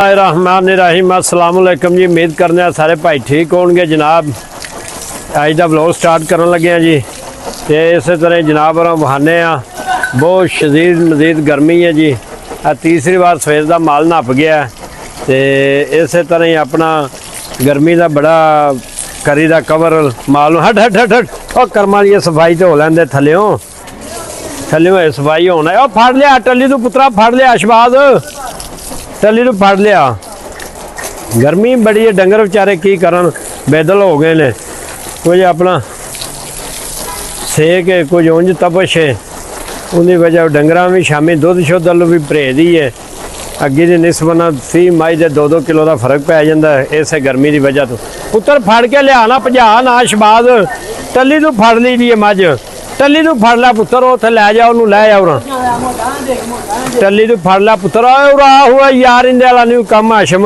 रहमान अस्सलाम वालेकुम जी। उम्मीद करने सारे भाई ठीक होंगे जनाब। अज का ब्लॉग स्टार्ट कर लगे जी। तो इस तरह जनाब और बहाने बहुत शदीद मजीद गर्मी है जी। तीसरी बार सवेर का माल नप गया। तो इस तरह ही अपना गर्मी का बड़ा करी का कवर माल हट हट हट हट और कर्मा की सफाई तो हो लेंदे थल्यों थल्यों सफाई होना। और फड़ लिया टली तू पुत्रा, फड़ लिया अशबाज, टली तू फड़ लिया। गर्मी बड़ी है, डंगर बेचारे की करन, बेदल हो गए ने। कुछ अपना सेक है, कुछ उंज तपश है। उन्हीं वजह डंगर भी शामी दुध शुद्ध वालों भी परहेज ही है। अगे की निस्बत 30 मई के 2-2 किलो का फर्क पै जाता है इस गर्मी की वजह तो। पुत्र फड़ के लिया ना, भजा ना अशबाज, टली तू फड़ ली जी मझ, टली तू फड़ ला पुत्र, उत्थे लै जा, उन्होंने लै जा, टली तू फड़ ला पुत्र। और आ हुआ यार इंदे वाला नहीं कम आशम,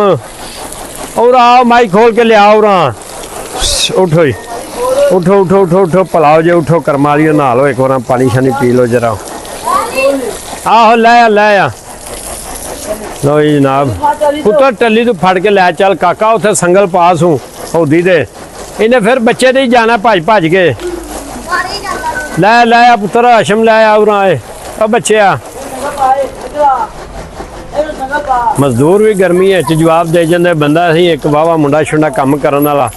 और आओ माई खोल के लिया। और उठो जी, उठो उठो उठो उठो पलाओ जे, उठो कर्मा लियो, नहा लो एक बार, पानी शानी पी लो जरा। आहो लै आ लै आ। लो जी जनाब, पुत्र टली तू फड़ के लै चल काका, उत्थे संगल पास हूँ हौदी दे। इन्हें फिर बच्चे दे जाना भज भज के। लै लै आ पुत्र हशम लै आ। उरा आए अब बच्चे आ। मजदूर भी गर्मी है जवाब दे जाते बंदा। असी एक वाहवा मुंडा शुंडा कम करने वाला,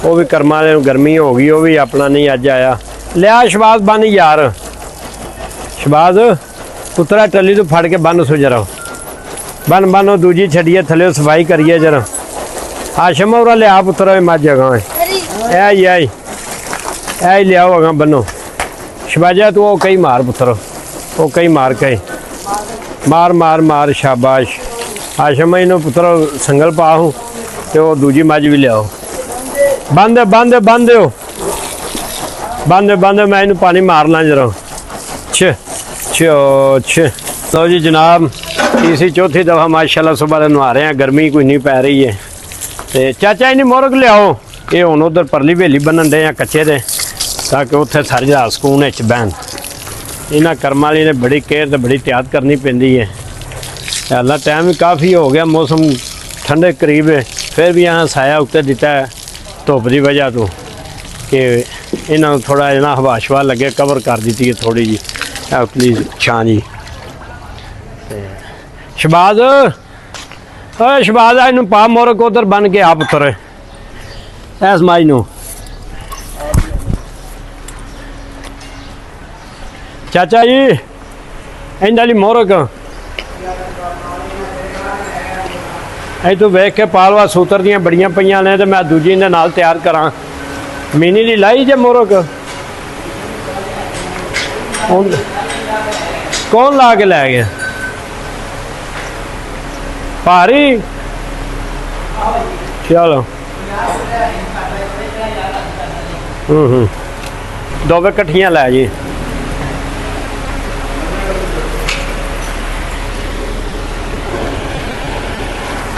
वो भी कर्मा गर्मी हो गई, वो भी अपना नहीं अज आया। लिया शबाज बन यार, शबाज पुत्रा टली तू फड़ के बन सो जरा, बन बन। वो दूजी छड़िए थले सफाई करिए जरा। आशम और लिया पुत्र मझ अगा ऐ लियाओ अगा बनो। शबाजा तू वो कई मार पुत्र, वो कई मार कई मार मार मार शाबाश। आशम इन्हों पुत्र संगल पा हूँ, तो वो दूजी मझ भी लियाओ। बंद बंद बंद बंद बंद, मैं इन्हू पानी मारना जरा। छ छो छ। लो जी जनाब, तीसरी चौथी दफ़ा माशाल्लाह सुबह नहा रहे हैं, गर्मी कोई नहीं पै रही है। तो चाचा इन्हें मोरग लियाओ, ये हूँ उधर परली वेली बनन दे हैं कच्चे दे, ताकि उत्थे सारी रात सकून बहन। इन्होंने कर्म वाली ने बड़ी केयर तो बड़ी एहतियात करनी पैंदी है। हालां टाइम भी काफ़ी हो गया, मौसम ठंडे करीब है, फिर भी यहाँ साया उत्ते दिता है धुप की वजह तो, कि इन्हों थोड़ा ना हवा शवा लगे, कवर कर दी है थोड़ी जी उतली छां जी। शबाज शबाज इनू पा मोरक उधर बन के आ पुत्र, ऐस माई नू। चाचा जी इंदी मोरक अ तू वेख के पालवा सूतर दियाँ बड़ियाँ पईयां ने, तो मैं दूजी इहदे नाल तैयार करा। मीनी दी लाई जे मोरक कौन ला के लै गया? भारी चलो दोवे कट्ठियां लै जी।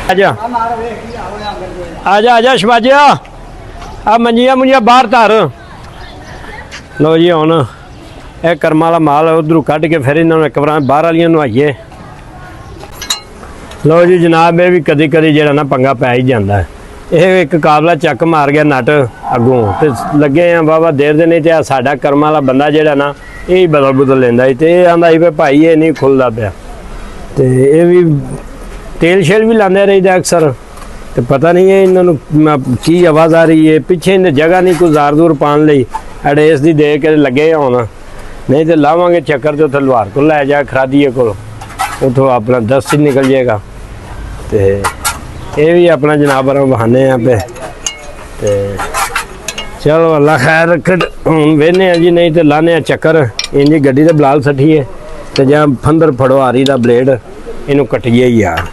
आजा आजा आजा शबाजिया, आ मंजिया मुंजिया बाहर धर। लो जी हुण यह कर्मा वाला माल उधरों कढ़ के फिर इन्होंने एक बार बाहर वालियां नवाइए। लो जी जनाब, ये भी कदी कदी जो ना पंगा पै ही जाता है। ये एक काबला चक मार गया नट अगों, तो लगे हैं बाबा देर दे, नहीं तो साडा कर्मा वाला बंदा जोड़ा ना यही बदल बुदल लेंदा। तो ये आंदा ही भाई ये नहीं खुलता पाया। तो ये भी तेल शेल भी लाते रहीदा अक्सर, तो पता नहीं है इन्होंने की आवाज़ आ रही है पिछे, इन्हें जगह नहीं कोई जार दूर पाने ली एडेस की दे के लगे होना। नहीं तो लावांगे चक्कर तो तलवार को लै जा खरादीए को, उतो अपना दस्त ही निकल जाएगा। तो ये भी अपना जनाब बहाने हैं पे। तो चलो अल्लाह खैर रखे, हूँ वेहने जी, नहीं तो लाने चक्कर इंजी गड्डी तो बलाल सट्ठीए, तो जां फंदर फड़ो आरी का ब्लेड इनू कट्टिए ही यार।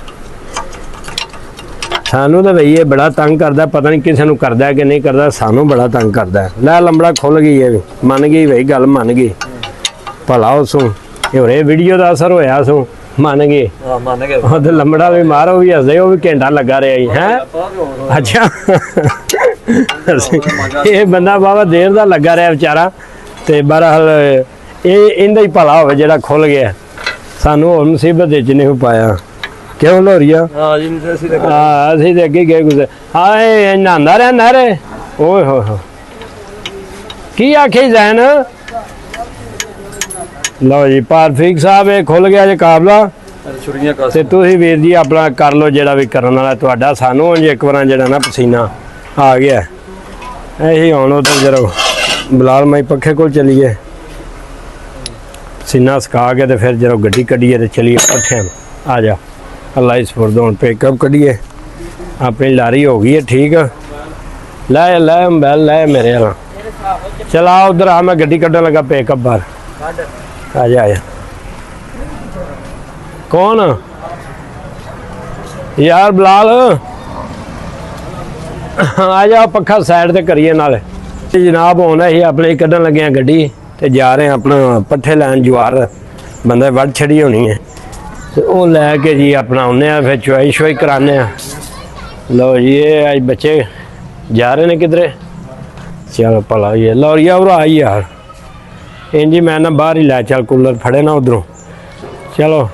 सानू तो भई ये बड़ा तंग करता, पता नहीं किसी को करता है कि नहीं करता, सानू बड़ा तंग करता है। लै लंबड़ा खुल गई है, मन गई भाई गल मन गई, भला उसू ये वीडियो का असर होया सू मन गए। तो लंबड़ा भी मारो भी हसदे, वो भी घंटा लगा रहा है। अच्छा ये बंदा बाबा देर का लगा रहा बेचारा। तो बहरहाल ये इंदा ही भला हो जो खुल गया, सानू होर मुसीबत नहीं पाया। ਕਿਉਂ ਲੋਰੀਆ ਹਾਂ ਜੀ ਅਸੀਂ ਤਾਂ ਹਾਂ ਅਸੀਂ ਤੇ ਅੱਗੇ ਗਏ ਗੁਜ਼ਰ ਹਾਂ ਇਹ ਨਹਾਉਂਦਾ ਰਿਹਾ ਨਹਿਰੇ ਓਏ ਹੋ ਕੀ ਆਖੀ ਜ਼ੈਨ ਲਓ ਜੀ ਪਾਰਫੀਕ ਸਾਹਿਬ ਇਹ ਖੁੱਲ ਗਿਆ ਜੇ ਕਾਬਲਾ ਛੁਰੀਆਂ ਕਾਸ ਤੇ ਤੁਸੀਂ ਵੀਰ ਜੀ ਆਪਣਾ ਕਰ ਲਓ ਜਿਹੜਾ ਵੀ ਕਰਨ ਵਾਲਾ ਤੁਹਾਡਾ ਸਾਨੂੰ ਉਂਝ ਇੱਕ ਵਾਰ ਜਿਹੜਾ ਨਾ ਪਸੀਨਾ ਆ ਗਿਆ ਇਹੀ ਹੁਣ ਉਧਰ ਜਰਾ ਬਲਾਲ ਮਾਈ ਪੱਖੇ ਕੋਲ ਚਲੀਏ ਪਸੀਨਾ ਸੁਕਾ ਕੇ ਤੇ ਫਿਰ ਜਦੋਂ ਗੱਡੀ ਕੱਢੀਏ ਤੇ ਚਲੀਏ ਪੱਠਿਆਂ ਨੂੰ ਆ ਜਾ ਅੱਲਾ ਇਸ ਫੁਰਦੋਂ ਪਿਕਅਪ ਕੱਢੀਏ ਆਪਣੀ ਲਾਰੀ ਹੋ ਗਈ ਹੈ ਠੀਕ ਲੈ ਲੈ ਮੋਬਾਈਲ ਲੈ ਮੇਰੇ ਵਾਲਾ ਚਲਾ ਉਧਰ ਆ ਮੈਂ ਗੱਡੀ ਕੱਢਣ ਲੱਗਾ ਪਿਕਅਪ ਬਾਹਰ ਆ ਜਾ ਕੌਣ ਯਾਰ ਬਲਾਲ ਆ ਜਾ ਪੱਖਾ ਸਾਈਡ ਤੇ ਕਰੀਏ ਨਾਲੇ ਜਨਾਬ ਹੁਣ ਅਸੀਂ ਆਪਣੇ ਕੱਢਣ ਲੱਗੇ ਆ ਗੱਡੀ ਤੇ ਜਾ ਰਹੇ ਆ ਆਪਣਾ ਪੱਠੇ ਲੈਣ ਜਵਾਰ ਬੰਦੇ ਵੱਢ ਛੜੀ ਹੋਣੀ ਹੈ ਤੇ ਉਹ ਲੈ ਕੇ ਜੀ ਆਪਣਾ ਆਉਂਦੇ ਆ ਫਿਰ ਚੁਆਈ ਸ਼ੁਆਈ ਕਰਾਉਂਦੇ ਆ ਲਓ ਜੀ ਇਹ ਅੱਜ ਬੱਚੇ ਜਾ ਰਹੇ ਨੇ ਕਿਧਰੇ ਚਲ ਭਲਾ ਇਹ ਲੌਰੀਆ ਉਰਾ ਆਈ ਯਾਰ ਇੰਜੀ ਮੈਂ ਨਾ ਬਾਹਰ ਹੀ ਲੈ ਚੱਲ ਕੂਲਰ ਫੜੇ ਨਾ ਉਧਰੋਂ ਚਲੋ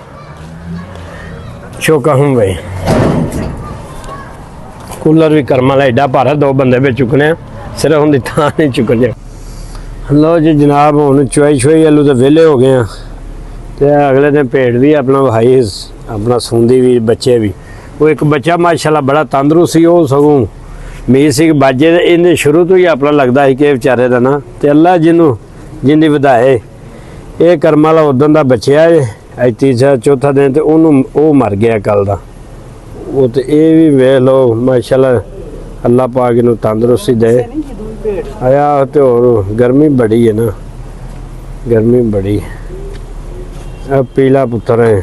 ਸ਼ੋਕਾ ਹੂੰ ਬਈ ਕੂਲਰ ਵੀ ਕਰਮ ਵਾਲਾ ਐਡਾ ਭਾਰਾ ਦੋ ਬੰਦੇ ਵਿੱਚ ਚੁੱਕਣੇ ਸਿਰਫ ਹੁੰਦੀ ਥਾਂ ਨਹੀਂ ਚੁੱਕਣੇ ਲਓ ਜੀ ਜਨਾਬ ਹੁਣ ਚੁਆਈ ਸ਼ੁਆਈ ਆਲੂ ਦੇ ਵਿਹਲੇ ਹੋ ਗਏ ਆ ਤੇ ਅਗਲੇ ਦਿਨ ਭੇਡ ਵੀ ਆਪਣਾ ਭਾਈ ਆਪਣਾ ਸੁੰਦੀ ਵੀ ਬੱਚੇ ਵੀ ਉਹ ਇੱਕ ਬੱਚਾ ਮਾਸ਼ਾਅੱਲਾ ਬੜਾ ਤੰਦਰੁਸਤ ਸੀ ਉਹ ਸਗੋਂ ਮੀਰ ਸਿੰਘ ਬਾਜੇ ਇਹਨੇ ਸ਼ੁਰੂ ਤੋਂ ਹੀ ਆਪਣਾ ਲੱਗਦਾ ਸੀ ਕਿ ਵਿਚਾਰੇ ਦਾ ਨਾ ਤੇ ਅੱਲਾ ਜਿਹਨੂੰ ਜਿੰਦੀ ਵਧਾਏ ਇਹ ਕਰਮ ਵਾਲਾ ਉਦੋਂ ਦਾ ਬਚਿਆ ਏ ਅੱਜ ਤੀਸਰਾ ਚੌਥਾ ਦਿਨ ਤੇ ਉਹਨੂੰ ਉਹ ਮਰ ਗਿਆ ਕੱਲ ਦਾ ਉਹ ਤੇ ਇਹ ਵੀ ਵੇਖ ਲਓ ਮਾਸ਼ਾਅੱਲਾ ਅੱਲਾ ਪਾਕ ਨੂੰ ਤੰਦਰੁਸਤੀ ਦੇ ਆਇਆ ਤੇ ਹੋਰ ਗਰਮੀ ਬੜੀ ਹੈ ਨਾ ਗਰਮੀ ਬੜੀ ਆ ਪੀਲਾ ਪੁੱਤਰ ਹੈ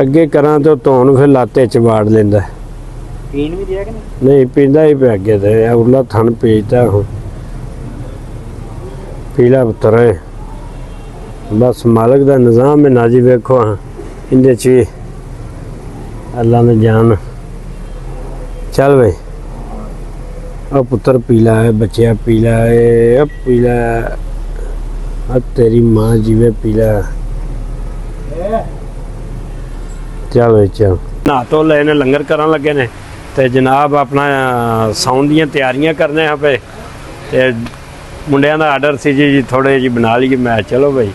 ਅੱਗੇ ਕਰਾਂ ਤੇ ਧੋਣ ਫਿਰ ਲਾਤੇ ਚ ਵਾੜ ਲੈਂਦਾ ਪੀਣ ਵੀ ਦਿਆ ਕਿ ਨਹੀਂ ਨਹੀਂ ਪੀਂਦਾ ਹੀ ਪਿਆ ਅੱਗੇ ਤੇ ਉਰਲਾ ਥਣ ਪੀਤਾ ਹੁਣ ਪੀਲਾ ਪੁੱਤਰ ਹੈ ਬਸ ਮਾਲਕ ਦਾ ਨਿਜ਼ਾਮ ਹੈ ਨਾਜੀ ਵੇਖੋ ਇਹਦੇ ਚ ਵੀ ਅੱਲਾ ਨੇ ਜਾਨ ਚੱਲ ਬਈ ਉਹ ਪੁੱਤਰ ਪੀਲਾ ਹੈ ਬੱਚਿਆ ਪੀਲਾ ਹੈ ਪੀਲਾ ਆ ਤੇਰੀ ਮਾਂ ਜਿਵੇਂ ਪੀਲਾ ਚਲ ਚਲ ਨਾ ਤੋ ਲੈ ਨੇ ਲੰਗਰ ਕਰਨ ਲੱਗੇ ਨੇ ਤੇ ਜਨਾਬ ਆਪਣਾ ਸੌਣ ਦੀਆਂ ਤਿਆਰੀਆਂ ਕਰਨੇ ਆ ਪਏ ਤੇ ਮੁੰਡਿਆਂ ਦਾ ਆਰਡਰ ਸੀ ਜੀ ਥੋੜੇ ਜੀ ਬਣਾ ਲਈਏ ਮੈਂ ਚਲੋ ਬਈ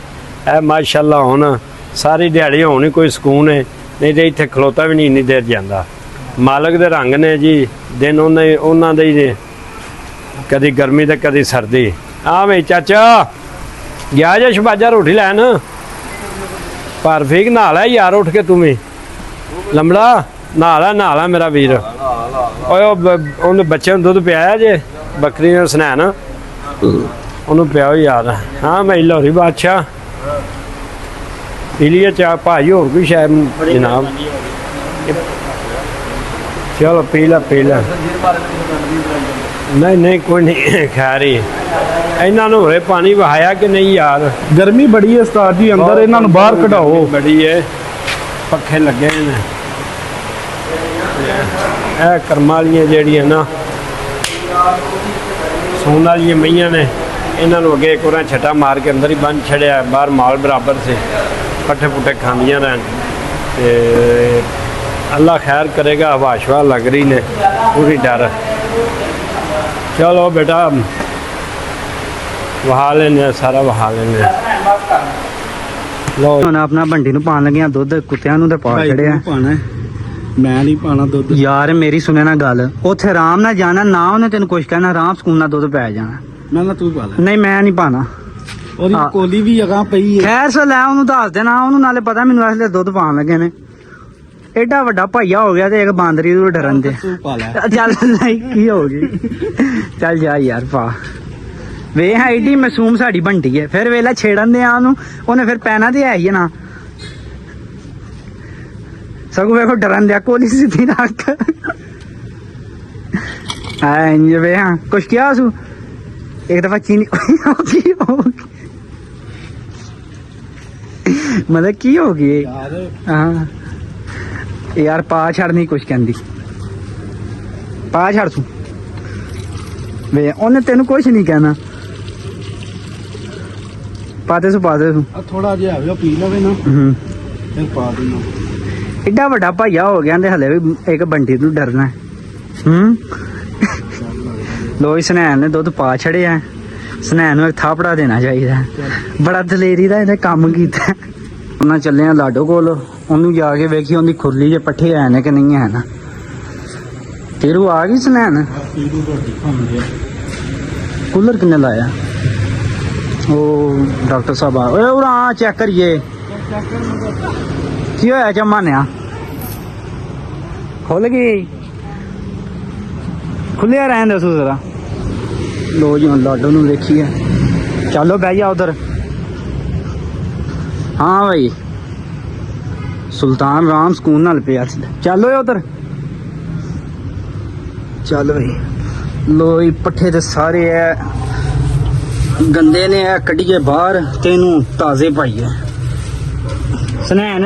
ਇਹ ਮਾਸ਼ਾਅੱਲਾ ਹੁਣ ਸਾਰੀ ਦਿਹਾੜੀ ਹੋਣ ਹੀ ਕੋਈ ਸਕੂਨ ਹੈ ਨਹੀਂ ਤੇ ਇੱਥੇ ਖਲੋਤਾ ਵੀ ਨਹੀਂ ਇੰਨੀ ਦੇਰ ਜਾਂਦਾ ਮਾਲਕ ਦੇ ਰੰਗ ਨੇ ਜੀ ਦਿਨ ਉਹਨਾਂ ਦੇ ਹੀ ਨੇ ਕਦੀ ਗਰਮੀ ਤੇ ਕਦੀ ਸਰਦੀ ਆ ਬਈ ਚਾਚਾ ਗਿਆ ਜੇ ਸ਼ਬਾਜਾ ਰੋਟੀ ਲੈਣ ਪਰਫੀਕ ਨਹਾ ਲੈ ਯਾਰ ਉੱਠ ਕੇ ਤੂੰ ਵੀ ਲੰਬੜਾ ਨਹਾ ਲੈ ਮੇਰਾ ਵੀਰ ਓਏ ਉਹਨੇ ਬੱਚੇ ਨੂੰ ਦੁੱਧ ਪਿਆਇਆ ਜੇ ਬੱਕਰੀ ਨੂੰ ਸਨੈਣ ਉਹਨੂੰ ਪਿਆਓ ਯਾਰ ਹਾਂ ਮੈਂ ਲੋਰੀ ਬਾਦਸ਼ਾਹ ਪੀ ਲਈਏ ਚਾਹ ਭਾਜੀ ਹੋਰ ਕੋਈ ਸ਼ਾਇਦ ਜਨਾਬ ਚਲੋ ਪੀ ਲੈ ਨਹੀਂ ਕੋਈ ਨਹੀਂ ਖਾ ਰਹੀ ਇਹਨਾਂ ਨੂੰ ਹੋਏ ਪਾਣੀ ਵਹਾਇਆ ਕਿ ਨਹੀਂ ਯਾਰ ਗਰਮੀ ਬੜੀ ਹੈ ਉਸਤਾਦ ਜੀ ਅੰਦਰ ਇਹਨਾਂ ਨੂੰ ਬਾਹਰ ਕਢਾਓ ਬੜੀ ਹੈ ਪੱਖੇ ਲੱਗੇ ਨੇ ਇਹ ਕਰਮਾਂ ਵਾਲੀਆਂ ਜਿਹੜੀਆਂ ਨਾ ਸੌਣ ਵਾਲੀਆਂ ਮਈਆਂ ਨੇ ਇਹਨਾਂ ਨੂੰ ਅੱਗੇ ਇੱਕ ਵਾਰ ਛੱਟਾ ਮਾਰ ਕੇ ਅੰਦਰ ਹੀ ਬੰਨ ਛੜਿਆ ਬਾਹਰ ਮਾਲ ਬਰਾਬਰ ਸੇ ਪੱਠੇ ਪੁੱਠੇ ਖਾਂਦੀਆਂ ਰਹਿਣ ਤੇ ਅੱਲਾ ਖੈਰ ਕਰੇਗਾ ਹਵਾ ਸ਼ਵਾ ਲੱਗ ਰਹੀ ਨੇ ਪੂਰੀ ਡਰ ਚਲੋ ਬੇਟਾ ਵਹਾ ਲੈਣੇ ਸਾਰਾ ਵਹਾ ਲੈਣੇ ਲੋ ਹੁਣ ਆਪਣਾ ਬੰਡੀ ਨੂੰ ਪਾਣ ਲੱਗਿਆ ਦੁੱਧ ਕੁੱਤਿਆਂ ਨੂੰ ਤੇ ਪਾ ਛੜਿਆ ਪਾਣਾ ਮੈਂ ਨਹੀਂ ਪਾਣਾ ਦੁੱਧ ਯਾਰ ਮੇਰੀ ਸੁਣੇ ਨਾ ਗੱਲ ਉੱਥੇ ਆਰਾਮ ਨਾਲ ਜਾਣਾ ਨਾ ਉਹਨੇ ਤੈਨੂੰ ਕੁਛ ਕਹਿਣਾ ਆਰਾਮ ਸਕੂਨ ਨਾਲ ਦੁੱਧ ਪੈ ਜਾਣਾ ਨਾ ਤੂੰ ਪਾ ਲੈ ਨਹੀਂ ਮੈਂ ਨਹੀਂ ਪਾਣਾ ਉਹਦੀ ਕੋਲੀ ਵੀ ਅਗਾਂ ਪਈ ਹੈ ਖੈਰ ਸੋ ਲੈ ਉਹਨੂੰ ਦੱਸ ਦੇਣਾ ਉਹਨੂੰ ਨਾਲੇ ਪਤਾ ਮੈਨੂੰ ਇਸ ਲਈ ਦੁੱਧ ਪਾਣ ਲੱਗੇ ਨੇ ਐਡਾ ਵੱਡਾ ਭਾਈਆ ਹੋ ਗਿਆ ਤੇ ਇੱਕ ਬਾਂਦਰੀ ਤੋਂ ਡਰਨ ਦੇ ਤੂੰ ਪਾ ਲੈ ਚੱਲ ਨਹੀਂ ਕੀ ਹੋ ਗਈ ਚੱਲ ਜਾ ਯਾਰ ਪਾ ਵੇ ਐਡੀ ਮਾਸੂਮ ਸਾਡੀ ਬੰਟੀ ਹੈ ਫਿਰ ਵੇਲਾ ਛੇੜਨ ਦੇ ਆ ਉਹਨੇ ਫਿਰ ਪੈਣਾ ਤੇ ਹੈ ਹੀ ਨਾ ਸਗੋਂ ਵੇਖੋ ਡਰਨ ਦਿਆ ਕੋਲੀ ਸਿੱਧੀ ਰੱਖ ਐ ਵੇ ਹਾਂ ਕੁਛ ਕਿਹਾ ਸੂ ਇੱਕ ਦਫਾ ਚੀਨੀ ਮਤਲਬ ਕੀ ਹੋ ਗਈ ਹਾਂ ਯਾਰ ਪਾ ਛੱਡਨੀ ਕੁਛ ਕਹਿੰਦੀ ਪਾ ਛੱਡ ਤੂੰ ਵੇ ਉਹਨੇ ਤੈਨੂੰ ਕੁਛ ਨਹੀਂ ਕਹਿਣਾ ਪਾਤੇ ਸੂ ਥੋੜਾ ਜਿਹਾ ਆਵੇ ਪੀ ਲਵੇ ਨਾ ਫਿਰ ਪਾ ਦੇਣਾ ਏਡਾ ਵੱਡਾ ਭਾਈਆ ਹੋ ਗਿਆ ਤੇ ਹਲੇ ਵੀ ਇੱਕ ਬੰਟੀ ਨੂੰ ਡਰਨਾ ਹੈ। ਲੋਈ ਸਨੈਨ ਨੇ ਦੁੱਧ ਪਾ ਛੜਿਆ, ਸਨੈਨ ਨੂੰ ਇੱਕ ਥਾਪੜਾ ਦੇਣਾ ਚਾਹੀਦਾ। ਬੜਾ ਦਲੇਰੀ ਦਾ ਇਹਨੇ ਕੰਮ ਕੀਤਾ। ਉਹਨਾਂ ਚੱਲੇ ਆ ਲਾਡੋ ਕੋਲ, ਉਹਨੂੰ ਜਾ ਕੇ ਵੇਖੀ ਉਹਦੀ ਖੁਰਲੀ 'ਚ ਪੱਠੇ ਹੈ ਨੇ ਕਿ ਨਹੀਂ ਹੈ ਨਾ। ਤੇਰੂ ਆ ਗਈ ਸਨੈਨ? ਕੂਲਰ ਕਿੰਨੇ ਲਾਇਆ? ਉਹ ਡਾਕਟਰ ਸਾਹਿਬ ਆ ਓਏ ਉਰਾ ਚੈੱਕ ਕਰੀਏ ਕੀ ਹੋਇਆ ਜਮਾ ਨੇ। ਖੁੱਲ ਗਈ? ਖੁੱਲਿਆ ਰਹਿਣ ਦੱਸੋ ਜ਼ਰਾ। ਲੋ ਜੀ ਹੁਣ ਲਾਡੋ ਨੂੰ ਵੇਖੀਏ। ਚਲੋ ਬਹਿ ਜਾ ਉਧਰ। ਹਾਂ ਭਾਈ ਸੁਲਤਾਨ ਰਾਮ ਸਕੂਨ ਨਾਲ ਪਿਆ। ਚੱਲੋ ਉਧਰ ਚੱਲ ਭਾਈ। ਲੋ ਇਹ ਪੱਠੇ ਤੇ ਸਾਰੇ ਐ ਗੰਦੇ ਨੇ, ਐ ਕੱਢੀਏ ਬਾਹਰ ਤੇ ਇਹਨੂੰ ਤਾਜ਼ੇ ਪਾਈਏ। ਸਨੈਨ